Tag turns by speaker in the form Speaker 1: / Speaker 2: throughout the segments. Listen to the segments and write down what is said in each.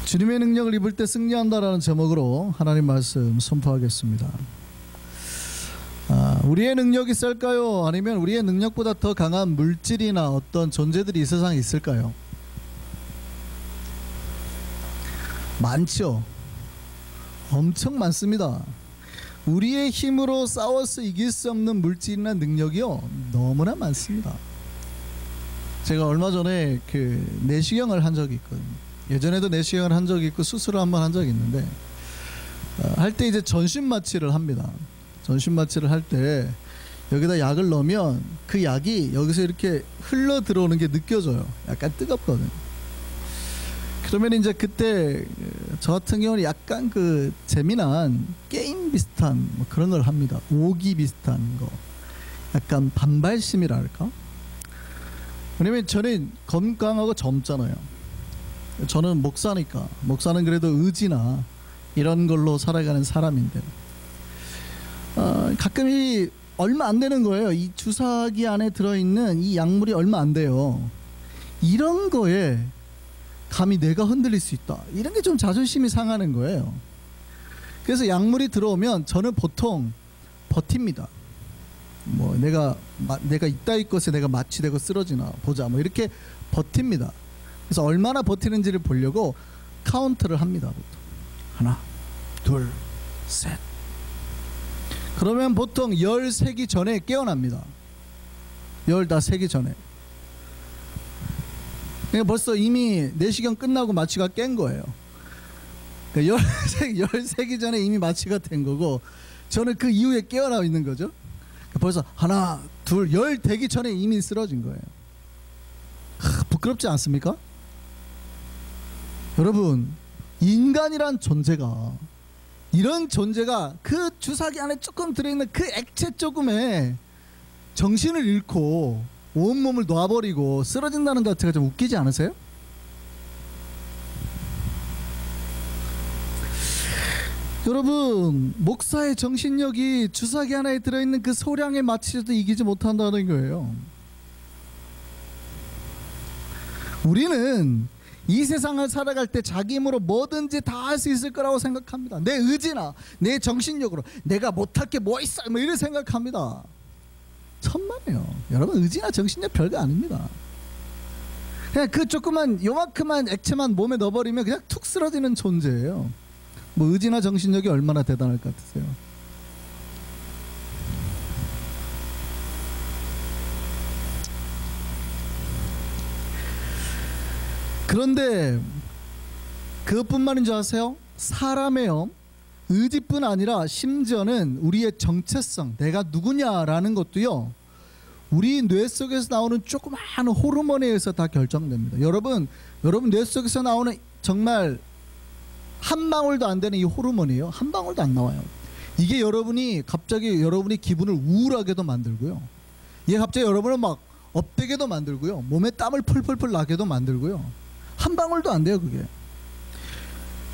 Speaker 1: 주님의 능력을 입을 때 승리한다라는 제목으로 하나님 말씀 선포하겠습니다. 우리의 능력이 셀까요? 아니면 우리의 능력보다 더 강한 물질이나 어떤 존재들이 이 세상에 있을까요? 많죠. 엄청 많습니다. 우리의 힘으로 싸워서 이길 수 없는 물질이나 능력이요, 너무나 많습니다. 제가 얼마 전에 내시경을 한 적이 있거든요. 예전에도 내시경을 한 적이 있고 수술을 한번 한 적이 있는데, 할 때 이제 전신 마취를 합니다. 전신 마취를 할 때 여기다 약을 넣으면 그 약이 여기서 이렇게 흘러 들어오는 게 느껴져요. 약간 뜨겁거든요. 그러면 이제 그때 저 같은 경우는 약간 재미난 게임 비슷한 뭐 그런 걸 합니다. 오기 비슷한 거, 약간 반발심이라 할까? 왜냐면 저는 건강하고 젊잖아요. 저는 목사니까, 목사는 그래도 의지나 이런 걸로 살아가는 사람인데, 가끔 이 얼마 안 되는 거예요. 이 주사기 안에 들어있는 이 약물이 얼마 안 돼요. 이런 거에 감히 내가 흔들릴 수 있다, 이런 게 좀 자존심이 상하는 거예요. 그래서 약물이 들어오면 저는 보통 버팁니다. 뭐 내가 이따위 것에 내가 마취되고 쓰러지나 보자, 뭐 이렇게 버팁니다. 그래서 얼마나 버티는지를 보려고 카운트를 합니다. 보통 하나, 둘, 셋. 그러면 보통 열 세기 전에 깨어납니다. 열 다 세기 전에. 그러니까 벌써 이미 내시경 끝나고 마취가 깬 거예요. 그러니까 열 세기 전에 이미 마취가 된 거고, 저는 그 이후에 깨어나 있는 거죠. 그러니까 벌써 하나, 둘, 열 되기 전에 이미 쓰러진 거예요. 부끄럽지 않습니까? 여러분, 인간이란 존재가, 이런 존재가 그 주사기 안에 조금 들어있는 그 액체 조금에 정신을 잃고 온몸을 놔버리고 쓰러진다는 것 자체가 좀 웃기지 않으세요? 여러분, 목사의 정신력이 주사기 안에 들어있는 그 소량의 마취에도 이기지 못한다는 거예요. 우리는 이 세상을 살아갈 때 자기 힘으로 뭐든지 다 할 수 있을 거라고 생각합니다. 내 의지나 내 정신력으로 내가 못할 게 뭐 있어, 뭐 이런 생각합니다. 천만에요. 여러분, 의지나 정신력 별거 아닙니다. 그냥 그 조그만 요만큼만 액체만 몸에 넣어버리면 그냥 툭 쓰러지는 존재예요. 뭐 의지나 정신력이 얼마나 대단할 것 같으세요? 그런데 그것뿐만인 줄 아세요? 사람의요, 의지뿐 아니라 심지어는 우리의 정체성, 내가 누구냐라는 것도요, 우리 뇌 속에서 나오는 조그마한 호르몬에 의해서 다 결정됩니다. 여러분 뇌 속에서 나오는 정말 한 방울도 안 되는 이 호르몬이에요. 한 방울도 안 나와요. 이게 갑자기 여러분이 기분을 우울하게도 만들고요, 이게 갑자기 여러분을 막 업되게도 만들고요, 몸에 땀을 풀풀풀 나게도 만들고요. 한 방울도 안 돼요, 그게.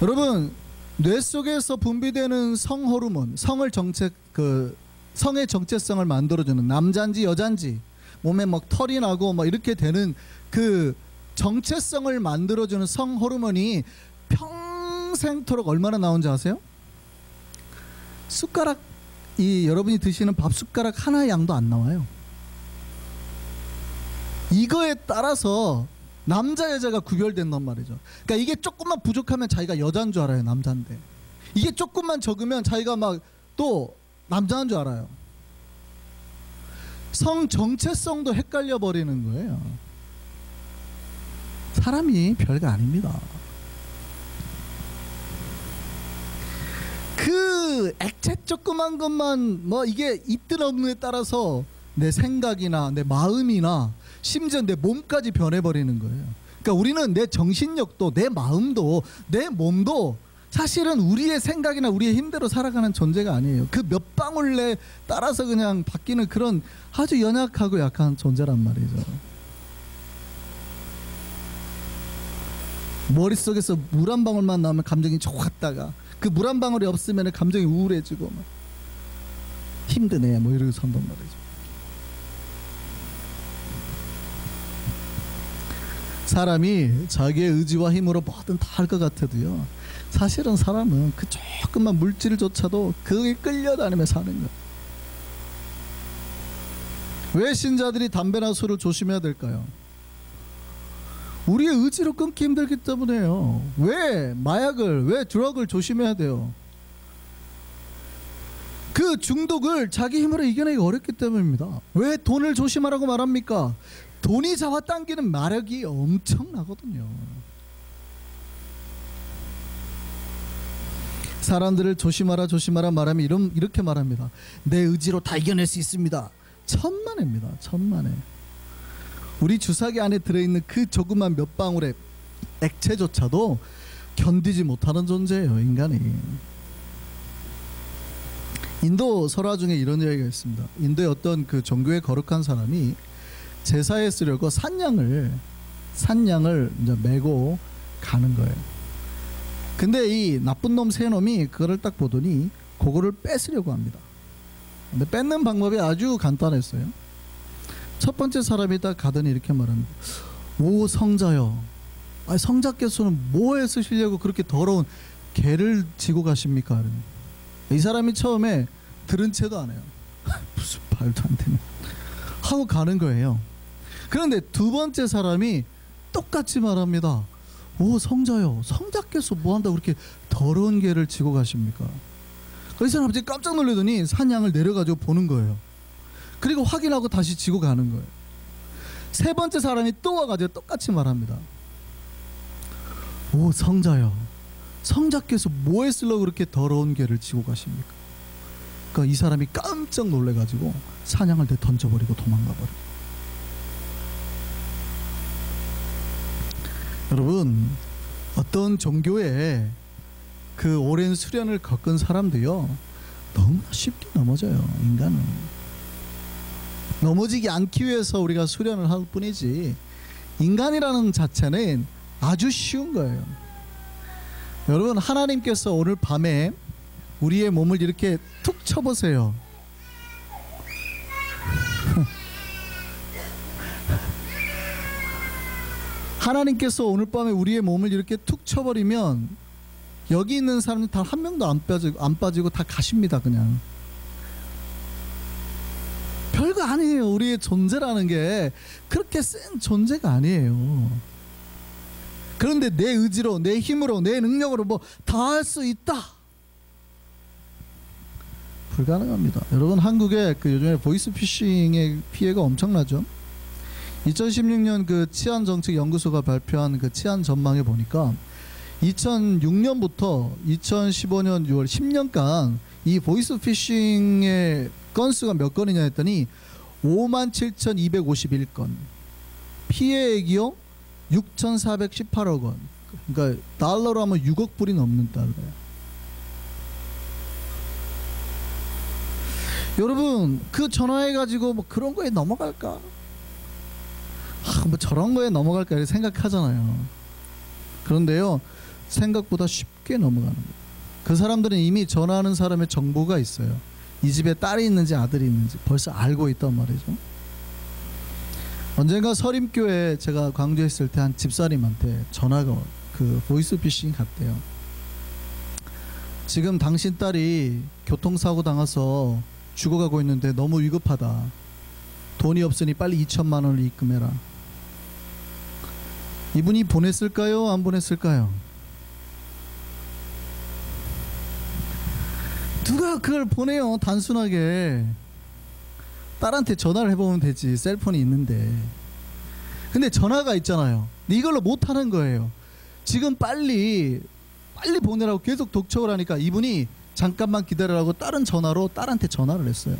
Speaker 1: 여러분, 뇌 속에서 분비되는 성 호르몬, 성의 정체성을 만들어주는, 남자인지 여자인지 몸에 막 털이 나고 막 이렇게 되는 그 정체성을 만들어주는 성 호르몬이 평생토록 얼마나 나온지 아세요? 여러분이 드시는 밥 숟가락 하나의 양도 안 나와요. 이거에 따라서 남자 여자가 구별된단 말이죠. 그러니까 이게 조금만 부족하면 자기가 여자인 줄 알아요, 남자인데. 이게 조금만 적으면 자기가 막 또 남자인 줄 알아요. 성 정체성도 헷갈려 버리는 거예요. 사람이 별거 아닙니다. 그 액체 조그만 것만 뭐 이게 있든 없는에 따라서 내 생각이나 내 마음이나 심지어 내 몸까지 변해버리는 거예요. 그러니까 우리는 내 정신력도, 내 마음도, 내 몸도 사실은 우리의 생각이나 우리의 힘대로 살아가는 존재가 아니에요. 그 몇 방울에 따라서 그냥 바뀌는 그런 아주 연약하고 약한 존재란 말이죠. 머릿속에서 물 한 방울만 나오면 감정이 좋았다가 그 물 한 방울이 없으면 감정이 우울해지고 막 힘드네 뭐 이러고 산단 말이죠. 사람이 자기의 의지와 힘으로 뭐든 다 할 것 같아도요, 사실은 사람은 그 조금만 물질조차도 그게 끌려다니며 사는 거예요. 왜 신자들이 담배나 술을 조심해야 될까요? 우리의 의지로 끊기 힘들기 때문에요. 왜 마약을, 왜 드럭을 조심해야 돼요? 그 중독을 자기 힘으로 이겨내기 어렵기 때문입니다. 왜 돈을 조심하라고 말합니까? 돈이 잡아당기는 마력이 엄청나거든요. 사람들을 조심하라 조심하라 말하면 이렇게 말합니다. 내 의지로 다 이겨낼 수 있습니다. 천만에입니다. 천만에. 우리 주사기 안에 들어있는 그 조그만 몇 방울의 액체조차도 견디지 못하는 존재예요, 인간이. 인도 설화 중에 이런 이야기가 있습니다. 인도의 어떤 그 종교에 거룩한 사람이 제사에 쓰려고 산양을 이제 메고 가는 거예요. 근데 이 나쁜 놈 세 놈이 그거를 딱 보더니 그거를 뺏으려고 합니다. 근데 뺏는 방법이 아주 간단했어요. 첫 번째 사람이 딱 가더니 이렇게 말합니다. 오 성자여, 아니 성자께서는 뭐에 쓰시려고 그렇게 더러운 개를 지고 가십니까? 이 사람이 처음에 들은 채도 안 해요. 무슨 말도 안 되는 하고 가는 거예요. 그런데 두 번째 사람이 똑같이 말합니다. 오 성자여, 성자께서 뭐한다고 그렇게 더러운 개를 지고 가십니까? 이 사람 갑자기 깜짝 놀라더니 산양을 내려가지고 보는 거예요. 그리고 확인하고 다시 지고 가는 거예요. 세 번째 사람이 또 와가지고 똑같이 말합니다. 오 성자여, 성자께서 뭐에 쓰려고 그렇게 더러운 개를 지고 가십니까? 그러니까 이 사람이 깜짝 놀래가지고 산양을 던져버리고 도망가 버려요. 여러분, 어떤 종교에 그 오랜 수련을 겪은 사람도요, 너무나 쉽게 넘어져요. 인간은 넘어지지 않기 위해서 우리가 수련을 할 뿐이지, 인간이라는 자체는 아주 쉬운 거예요. 여러분, 하나님께서 오늘 밤에 우리의 몸을 이렇게 툭 쳐보세요. 하나님께서 오늘 밤에 우리의 몸을 이렇게 툭 쳐버리면 여기 있는 사람들 단 한 명도 안 빠지고 다 가십니다. 그냥 별거 아니에요. 우리의 존재라는 게 그렇게 센 존재가 아니에요. 그런데 내 의지로, 내 힘으로, 내 능력으로 뭐 다 할 수 있다? 불가능합니다. 여러분, 한국에 그 요즘에 보이스피싱의 피해가 엄청나죠. 2016년 그 치안정책연구소가 발표한 그 치안 전망에 보니까 2006년부터 2015년 6월 10년간 이 보이스피싱의 건수가 몇 건이냐 했더니 57,251건, 피해액이요 6,418억 원. 그러니까 달러로 하면 6억 불이 넘는 달러예요. 여러분, 그 전화해가지고 뭐 그런 거에 넘어갈까? 뭐 저런 거에 넘어갈까 이렇게 생각하잖아요. 그런데요, 생각보다 쉽게 넘어가는 거예요. 그 사람들은 이미 전화하는 사람의 정보가 있어요. 이 집에 딸이 있는지 아들이 있는지 벌써 알고 있단 말이죠. 언젠가 서림교회 제가 광주에 있을 때 한 집사님한테 전화가 그 보이스피싱 갔대요. 지금 당신 딸이 교통사고 당해서 죽어가고 있는데 너무 위급하다. 돈이 없으니 빨리 2천만 원을 입금해라. 이분이 보냈을까요? 안 보냈을까요? 누가 그걸 보내요? 단순하게 딸한테 전화를 해보면 되지. 셀폰이 있는데. 근데 전화가 있잖아요. 이걸로 못하는 거예요. 지금 빨리 보내라고 계속 독촉을 하니까 이분이 잠깐만 기다려라고 다른 전화로 딸한테 전화를 했어요.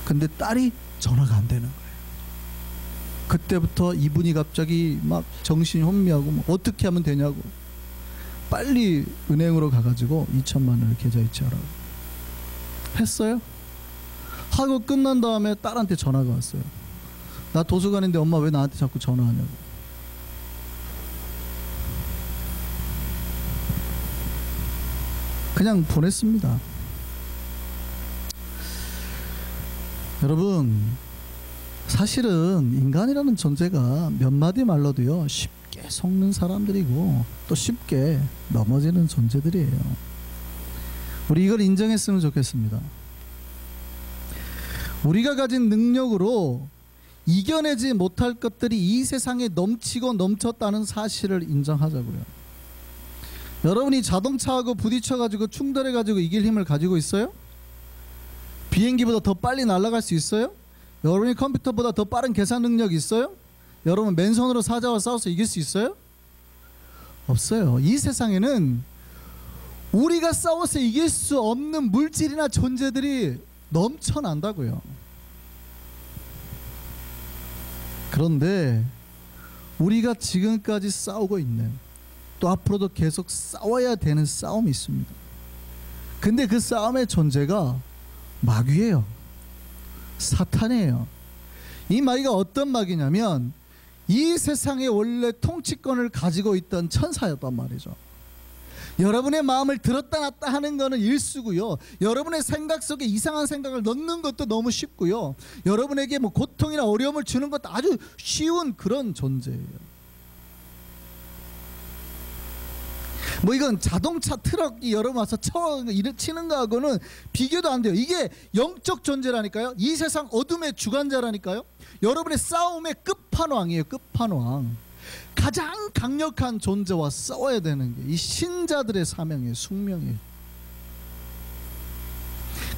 Speaker 1: 근데 딸이 전화가 안 되는 거예요. 그때부터 이분이 갑자기 막 정신이 혼미하고 뭐 어떻게 하면 되냐고 빨리 은행으로 가가지고 2천만 원을 계좌이체하라고 했어요. 하고 끝난 다음에 딸한테 전화가 왔어요. 나 도서관인데 엄마 왜 나한테 자꾸 전화하냐고. 그냥 보냈습니다. 여러분, 사실은 인간이라는 존재가 몇 마디 말로도요 쉽게 속는 사람들이고 또 쉽게 넘어지는 존재들이에요. 우리 이걸 인정했으면 좋겠습니다. 우리가 가진 능력으로 이겨내지 못할 것들이 이 세상에 넘치고 넘쳤다는 사실을 인정하자고요. 여러분이 자동차하고 부딪혀가지고 충돌해가지고 이길 힘을 가지고 있어요? 비행기보다 더 빨리 날아갈 수 있어요? 여러분이 컴퓨터보다 더 빠른 계산 능력이 있어요? 여러분 맨손으로 사자와 싸워서 이길 수 있어요? 없어요. 이 세상에는 우리가 싸워서 이길 수 없는 물질이나 존재들이 넘쳐난다고요. 그런데 우리가 지금까지 싸우고 있는, 또 앞으로도 계속 싸워야 되는 싸움이 있습니다. 근데 그 싸움의 존재가 마귀예요. 사탄이에요. 이 마귀가 어떤 마귀냐면 이 세상의 원래 통치권을 가지고 있던 천사였단 말이죠. 여러분의 마음을 들었다 놨다 하는 것은 일수고요. 여러분의 생각 속에 이상한 생각을 넣는 것도 너무 쉽고요. 여러분에게 뭐 고통이나 어려움을 주는 것도 아주 쉬운 그런 존재예요. 뭐 이건 자동차 트럭이 여러분 와서 치는 거하고는 비교도 안 돼요. 이게 영적 존재라니까요. 이 세상 어둠의 주관자라니까요. 여러분의 싸움의 끝판왕이에요. 끝판왕. 가장 강력한 존재와 싸워야 되는 게 이 신자들의 사명이에요. 숙명이에요.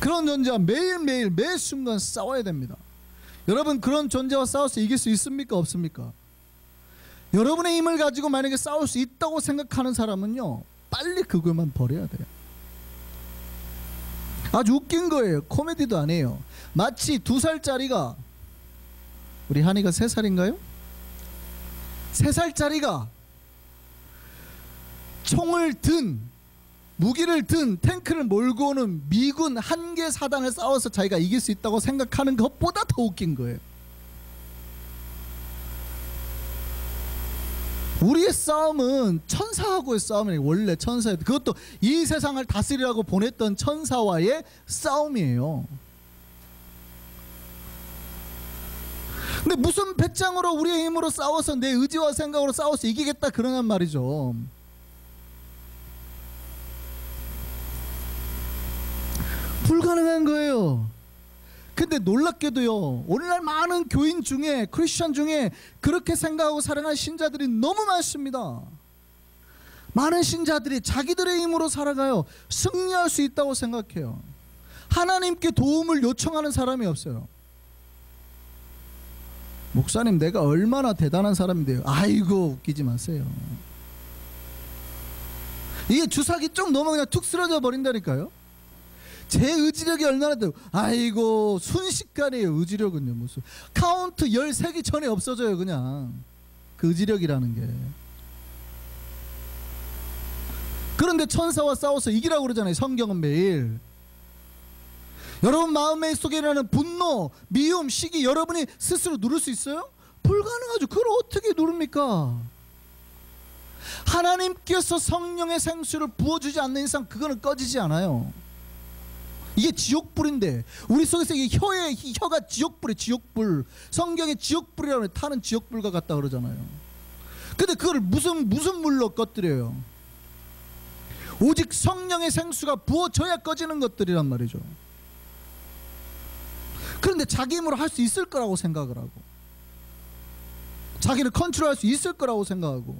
Speaker 1: 그런 존재와 매일매일 매 순간 싸워야 됩니다. 여러분 그런 존재와 싸워서 이길 수 있습니까? 없습니까? 여러분의 힘을 가지고 만약에 싸울 수 있다고 생각하는 사람은요 빨리 그것만 버려야 돼요. 아주 웃긴 거예요. 코미디도 아니에요. 마치 2살짜리가, 우리 한이가 3살인가요? 3살짜리가 총을 든, 무기를 든 탱크를 몰고 오는 미군 한 개 사단을 싸워서 자기가 이길 수 있다고 생각하는 것보다 더 웃긴 거예요. 우리의 싸움은 천사하고의 싸움이에요. 원래 천사예요. 그것도 이 세상을 다스리라고 보냈던 천사와의 싸움이에요. 근데 무슨 배짱으로 우리의 힘으로 싸워서 내 의지와 생각으로 싸워서 이기겠다 그러냔 말이죠. 불가능한 거예요. 근데 놀랍게도요 오늘날 많은 교인 중에, 크리스천 중에 그렇게 생각하고 살아가는 신자들이 너무 많습니다. 많은 신자들이 자기들의 힘으로 살아가요. 승리할 수 있다고 생각해요. 하나님께 도움을 요청하는 사람이 없어요. 목사님 내가 얼마나 대단한 사람인데요. 아이고 웃기지 마세요. 이게 주사기 좀 넘어 그냥 툭 쓰러져 버린다니까요. 제 의지력이 얼마나 돼요. 아이고 순식간이에요. 의지력은요 무슨 카운트 13기 전에 없어져요. 그냥 그 의지력이라는 게. 그런데 천사와 싸워서 이기라고 그러잖아요. 성경은 매일. 여러분 마음의 속에 일어나는 분노, 미움, 시기 여러분이 스스로 누를 수 있어요? 불가능하죠. 그걸 어떻게 누릅니까? 하나님께서 성령의 생수를 부어주지 않는 이상 그거는 꺼지지 않아요. 이게 지옥불인데 우리 속에서 이게 혀가 지옥불이에요. 지옥불. 성경에 지옥불이라고 해요. 타는 지옥불과 같다 그러잖아요. 근데 그걸 무슨 물로 꺼뜨려요? 오직 성령의 생수가 부어져야 꺼지는 것들이란 말이죠. 그런데 자기 힘으로 할 수 있을 거라고 생각을 하고, 자기를 컨트롤할 수 있을 거라고 생각하고,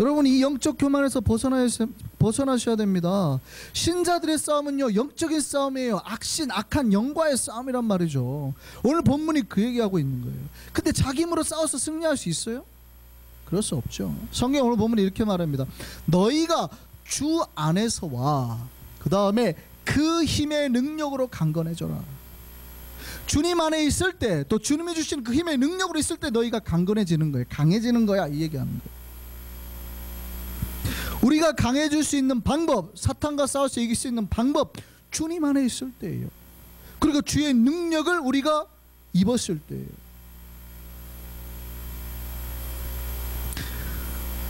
Speaker 1: 여러분 이 영적 교만에서 벗어나셔야 됩니다. 신자들의 싸움은요 영적인 싸움이에요. 악한 영과의 싸움이란 말이죠. 오늘 본문이 그 얘기하고 있는 거예요. 근데 자기 힘으로 싸워서 승리할 수 있어요? 그럴 수 없죠. 성경 오늘 본문이 이렇게 말합니다. 너희가 주 안에서와 그 다음에 그 힘의 능력으로 강건해져라. 주님 안에 있을 때, 또 주님이 주신 그 힘의 능력으로 있을 때 너희가 강건해지는 거예요. 강해지는 거야 이 얘기하는 거예요. 우리가 강해질 수 있는 방법, 사탄과 싸워서 이길 수 있는 방법, 주님 안에 있을 때예요. 그리고 주의 능력을 우리가 입었을 때예요.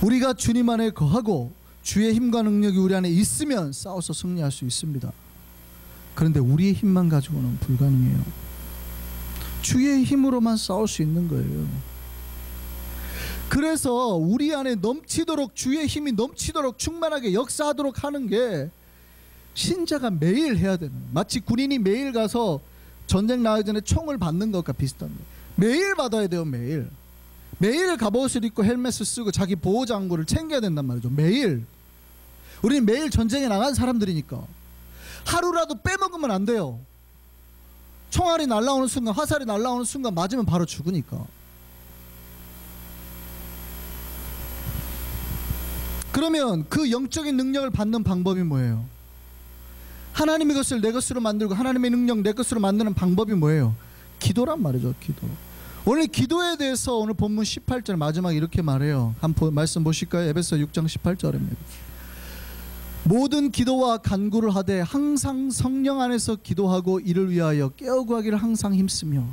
Speaker 1: 우리가 주님 안에 거하고 주의 힘과 능력이 우리 안에 있으면 싸워서 승리할 수 있습니다. 그런데 우리의 힘만 가지고는 불가능해요. 주의 힘으로만 싸울 수 있는 거예요. 그래서 우리 안에 넘치도록, 주의 힘이 넘치도록 충만하게 역사하도록 하는 게 신자가 매일 해야 되는, 마치 군인이 매일 가서 전쟁 나가기 전에 총을 받는 것과 비슷한 거예요. 매일 받아야 돼요. 매일. 매일 갑옷을 입고 헬멧을 쓰고 자기 보호장구를 챙겨야 된단 말이죠. 매일. 우리는 매일 전쟁에 나간 사람들이니까 하루라도 빼먹으면 안 돼요. 총알이 날아오는 순간, 화살이 날아오는 순간 맞으면 바로 죽으니까. 그러면 그 영적인 능력을 받는 방법이 뭐예요? 하나님의 것을 내 것으로 만들고 하나님의 능력 내 것으로 만드는 방법이 뭐예요? 기도란 말이죠. 기도. 오늘 기도에 대해서 오늘 본문 18절 마지막에 이렇게 말해요. 한번 말씀 보실까요? 에베소 6장 18절입니다. 모든 기도와 간구를 하되 항상 성령 안에서 기도하고 이를 위하여 깨어 구하기를 항상 힘쓰며.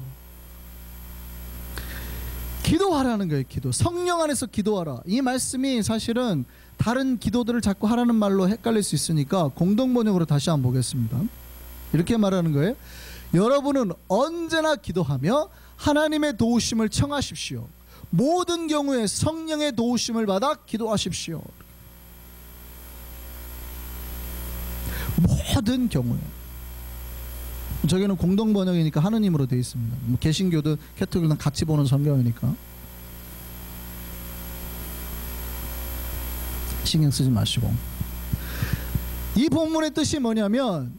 Speaker 1: 기도하라는 거예요. 기도. 성령 안에서 기도하라. 이 말씀이 사실은 다른 기도들을 자꾸 하라는 말로 헷갈릴 수 있으니까 공동번역으로 다시 한번 보겠습니다. 이렇게 말하는 거예요. 여러분은 언제나 기도하며 하나님의 도우심을 청하십시오. 모든 경우에 성령의 도우심을 받아 기도하십시오. 모든 경우에. 저기는 공동번역이니까 하느님으로 되어 있습니다. 개신교도 캐톨릭은 같이 보는 성경이니까 신경 쓰지 마시고. 이 본문의 뜻이 뭐냐면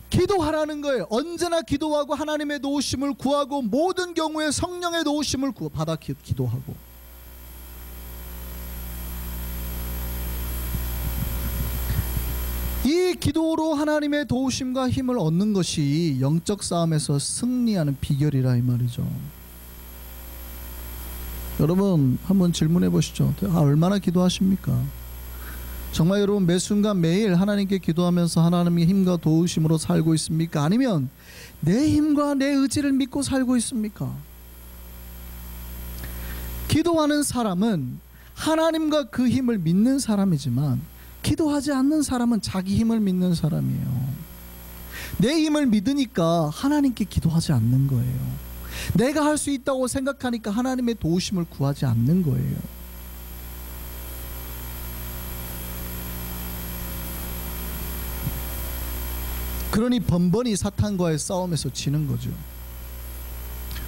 Speaker 1: 기도하라는 거예요. 언제나 기도하고 하나님의 도우심을 구하고 모든 경우에 성령의 도우심을 받아 기도하고. 이 기도로 하나님의 도우심과 힘을 얻는 것이 영적 싸움에서 승리하는 비결이라 이 말이죠. 여러분 한번 질문해 보시죠. 얼마나 기도하십니까? 정말 여러분 매 순간 매일 하나님께 기도하면서 하나님의 힘과 도우심으로 살고 있습니까? 아니면 내 힘과 내 의지를 믿고 살고 있습니까? 기도하는 사람은 하나님과 그 힘을 믿는 사람이지만 기도하지 않는 사람은 자기 힘을 믿는 사람이에요. 내 힘을 믿으니까 하나님께 기도하지 않는 거예요. 내가 할 수 있다고 생각하니까 하나님의 도우심을 구하지 않는 거예요. 그러니 번번이 사탄과의 싸움에서 지는 거죠.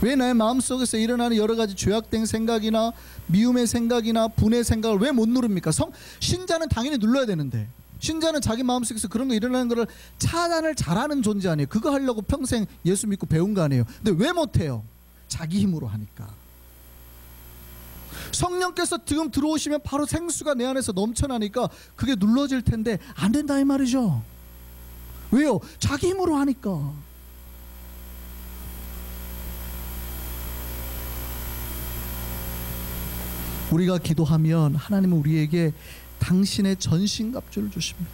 Speaker 1: 왜 나의 마음속에서 일어나는 여러 가지 죄악된 생각이나 미움의 생각이나 분의 생각을 왜 못 누릅니까? 신자는 당연히 눌러야 되는데, 신자는 자기 마음속에서 그런 거 일어나는 거를 차단을 잘하는 존재 아니에요. 그거 하려고 평생 예수 믿고 배운 거 아니에요. 근데 왜 못해요? 자기 힘으로 하니까. 성령께서 지금 들어오시면 바로 생수가 내 안에서 넘쳐나니까 그게 눌러질 텐데 안 된다 이 말이죠. 왜요? 자기 힘으로 하니까. 우리가 기도하면 하나님은 우리에게 당신의 전신갑주를 주십니다.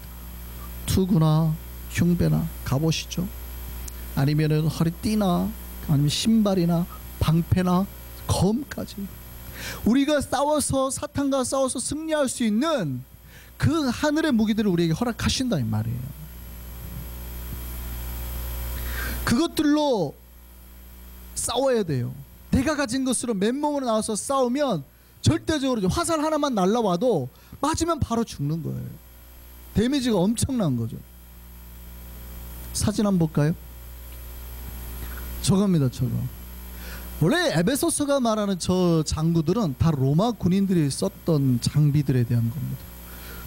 Speaker 1: 투구나 흉배나 갑옷이죠. 아니면은 허리띠나 아니면 신발이나 방패나 검까지. 우리가 싸워서 사탄과 싸워서 승리할 수 있는 그 하늘의 무기들을 우리에게 허락하신다 이 말이에요. 그것들로 싸워야 돼요. 내가 가진 것으로 맨몸으로 나와서 싸우면 절대적으로 화살 하나만 날라와도 맞으면 바로 죽는 거예요. 데미지가 엄청난 거죠. 사진 한번 볼까요? 저겁니다. 저거. 원래 에베소서가 말하는 저 장구들은 다 로마 군인들이 썼던 장비들에 대한 겁니다.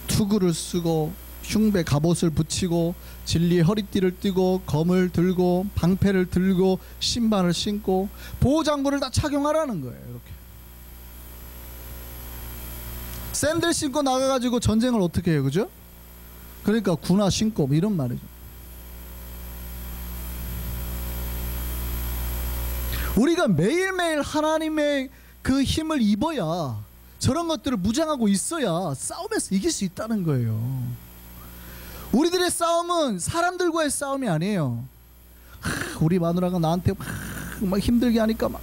Speaker 1: 투구를 쓰고 흉배 갑옷을 붙이고 진리의 허리띠를 띠고 검을 들고 방패를 들고 신발을 신고 보호장구를 다 착용하라는 거예요. 이렇게 샌들 신고 나가가지고 전쟁을 어떻게 해요, 그죠? 그러니까 군화 신고 뭐 이런 말이죠. 우리가 매일매일 하나님의 그 힘을 입어야, 저런 것들을 무장하고 있어야 싸움에서 이길 수 있다는 거예요. 우리들의 싸움은 사람들과의 싸움이 아니에요. 우리 마누라가 나한테 막 힘들게 하니까 막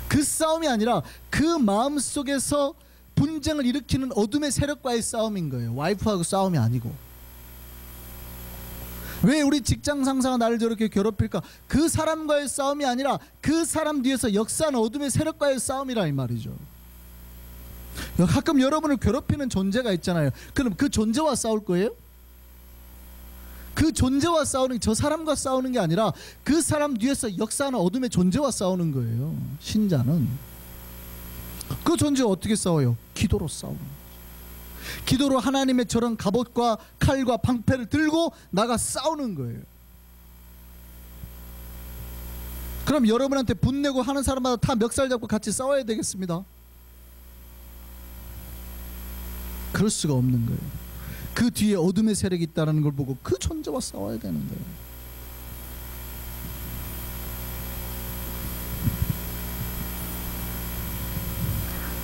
Speaker 1: 그 싸움이 아니라 그 마음 속에서 분쟁을 일으키는 어둠의 세력과의 싸움인 거예요. 와이프하고 싸움이 아니고. 왜 우리 직장 상사가 나를 저렇게 괴롭힐까? 그 사람과의 싸움이 아니라 그 사람 뒤에서 역사하는 어둠의 세력과의 싸움이라 이 말이죠. 가끔 여러분을 괴롭히는 존재가 있잖아요. 그럼 그 존재와 싸울 거예요? 그 존재와 싸우는 게 저 사람과 싸우는 게 아니라 그 사람 뒤에서 역사하는 어둠의 존재와 싸우는 거예요. 신자는 그 존재와 어떻게 싸워요? 기도로 싸우는 거예요. 기도로 하나님의 저런 갑옷과 칼과 방패를 들고 나가 싸우는 거예요. 그럼 여러분한테 분내고 하는 사람마다 다 멱살 잡고 같이 싸워야 되겠습니다? 그럴 수가 없는 거예요. 그 뒤에 어둠의 세력이 있다는 걸 보고 그 존재와 싸워야 되는 거예요.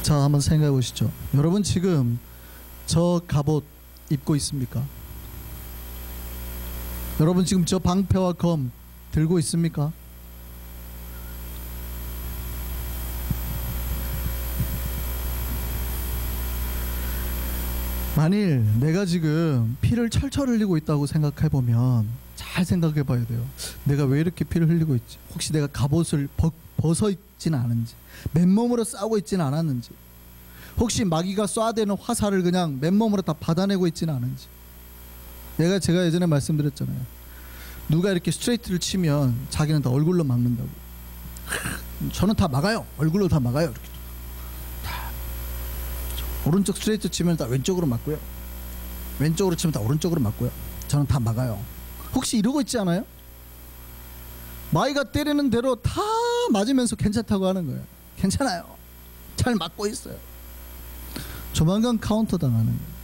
Speaker 1: 자, 한번 생각해 보시죠. 여러분 지금 저 갑옷 입고 있습니까? 여러분 지금 저 방패와 검 들고 있습니까? 만일 내가 지금 피를 철철 흘리고 있다고 생각해 보면 잘 생각해 봐야 돼요. 내가 왜 이렇게 피를 흘리고 있지? 혹시 내가 갑옷을 벗어 있지는 않은지, 맨몸으로 싸우고 있지는 않았는지, 혹시 마귀가 쏴대는 화살을 그냥 맨몸으로 다 받아내고 있지는 않은지. 제가 예전에 말씀드렸잖아요. 누가 이렇게 스트레이트를 치면 자기는 다 얼굴로 막는다고. 저는 다 막아요. 얼굴로 다 막아요. 이렇게 다. 오른쪽 스트레이트 치면 다 왼쪽으로 맞고요. 왼쪽으로 치면 다 오른쪽으로 맞고요. 저는 다 막아요. 혹시 이러고 있지 않아요? 마귀가 때리는 대로 다 맞으면서 괜찮다고 하는 거예요. 괜찮아요. 잘 맞고 있어요. 조만간 카운터 당하는 거예요.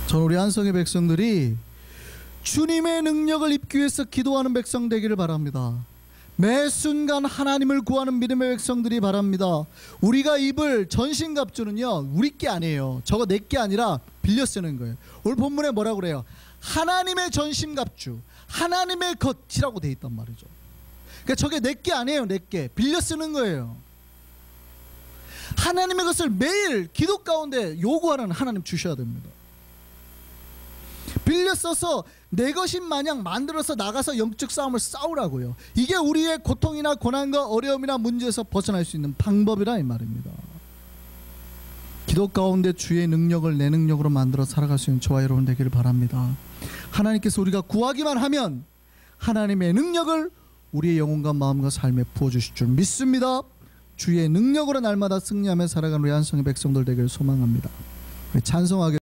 Speaker 1: 저는 우리 한성의 백성들이 주님의 능력을 입기 위해서 기도하는 백성 되기를 바랍니다. 매 순간 하나님을 구하는 믿음의 백성들이 바랍니다. 우리가 입을 전신갑주는요, 우리 게 아니에요. 저거 내 게 아니라 빌려 쓰는 거예요. 오늘 본문에 뭐라고 그래요? 하나님의 전신갑주, 하나님의 것이라고 돼 있단 말이죠. 그러니까 저게 내 게 아니에요. 내 게 빌려 쓰는 거예요. 하나님의 것을 매일 기도 가운데 요구하는 하나님 주셔야 됩니다. 빌려 써서 내 것인 마냥 만들어서 나가서 영적 싸움을 싸우라고요. 이게 우리의 고통이나 고난과 어려움이나 문제에서 벗어날 수 있는 방법이라 이 말입니다. 기도 가운데 주의 능력을 내 능력으로 만들어 살아갈 수 있는 저와 여러분 되기를 바랍니다. 하나님께서 우리가 구하기만 하면 하나님의 능력을 우리의 영혼과 마음과 삶에 부어주실 줄 믿습니다. 주의 능력으로 날마다 승리하며 살아가는 우리 한성의 백성들 되기를 소망합니다. 찬송하게